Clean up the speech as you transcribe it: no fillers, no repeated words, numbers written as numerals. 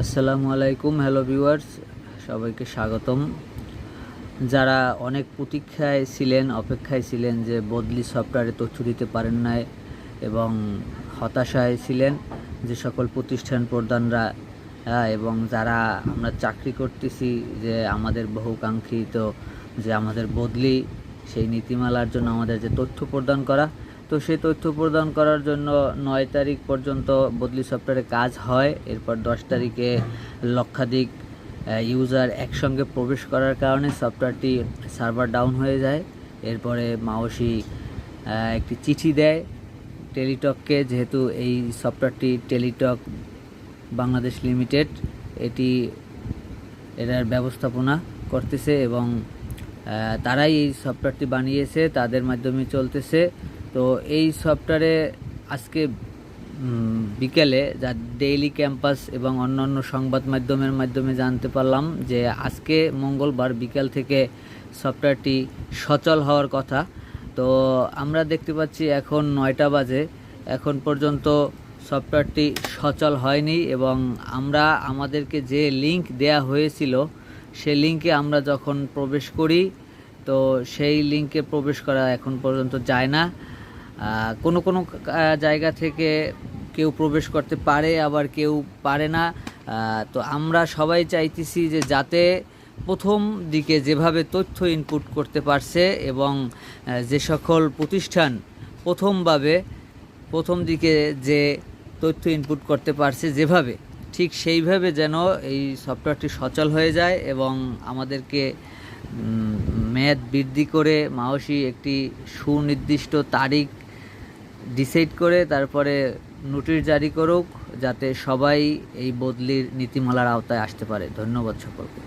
আসসালামু আলাইকুম, hello viewers, সবাইকে স্বাগতম। যারা অনেক প্রতীক্ষায় ছিলেন, অপেক্ষায় ছিলেন যে বদলি সফটওয়্যারে তথ্য দিতে পারেন নাই এবং হতাশায় ছিলেন যে সকল প্রতিষ্ঠান প্রধানরা এবং যারা আমরা চাকরি করতেছি, যে আমাদের বহুকাঙ্ক্ষিত যে আমাদের বদলি সেই নীতিমালার জন্য আমাদের যে তথ্য প্রদান করা, তো সেই তথ্য প্রদান করার জন্য 9 তারিখ পর্যন্ত বদলি সফটওয়্যারে কাজ হয়। এরপর 10 তারিখে লক্ষাধিক ইউজার একসঙ্গে প্রবেশ করার কারণে সফটওয়্যারটি সার্ভার ডাউন হয়ে যায়। এরপরে মাওসি একটি চিঠি দেয় টেলিটককে, যেহেতু এই সফটওয়্যারটি টেলিটক বাংলাদেশ লিমিটেড এটার ব্যবস্থাপনা করতেছে এবং তারাই এই সফটওয়্যারটি বানিয়েছে, তাদের মাধ্যমে চলতেছে। তো এই সফটওয়্যারে আজকে বিকেলে যা ডেইলি ক্যাম্পাস এবং অন্যান্য সংবাদ মাধ্যমের মাধ্যমে জানতে পারলাম যে আজকে মঙ্গলবার বিকেল থেকে সফটওয়্যারটি সচল হওয়ার কথা। তো আমরা দেখতে পাচ্ছি এখন 9টা বাজে, এখন পর্যন্ত সফটওয়্যারটি সচল হয়নি এবং আমরা আমাদেরকে যে লিংক দেয়া হয়েছিল সেই লিংকে আমরা যখন প্রবেশ করি, তো সেই লিংকে প্রবেশ করা এখন পর্যন্ত যায় না। কোনো কোনো জায়গা থেকে কেউ প্রবেশ করতে পারে, আবার কেউ পারে না। তো আমরা সবাই চাইতেছি যে যাতে প্রথম দিকে যেভাবে তথ্য ইনপুট করতে পারছে এবং যে সকল প্রতিষ্ঠান প্রথম দিকে যে তথ্য ইনপুট করতে পারছে যেভাবে, ঠিক সেইভাবে যেন এই সফটওয়্যারটি সচল হয়ে যায় এবং আমাদেরকে মেয়াদ বৃদ্ধি করে মাওসি একটি সুনির্দিষ্ট তারিখ ডিসাইড করে তারপরে নোটিশ জারি করুক, যাতে সবাই এই বদলির নীতিমালার আওতায় আসতে পারে। ধন্যবাদ সকলকে।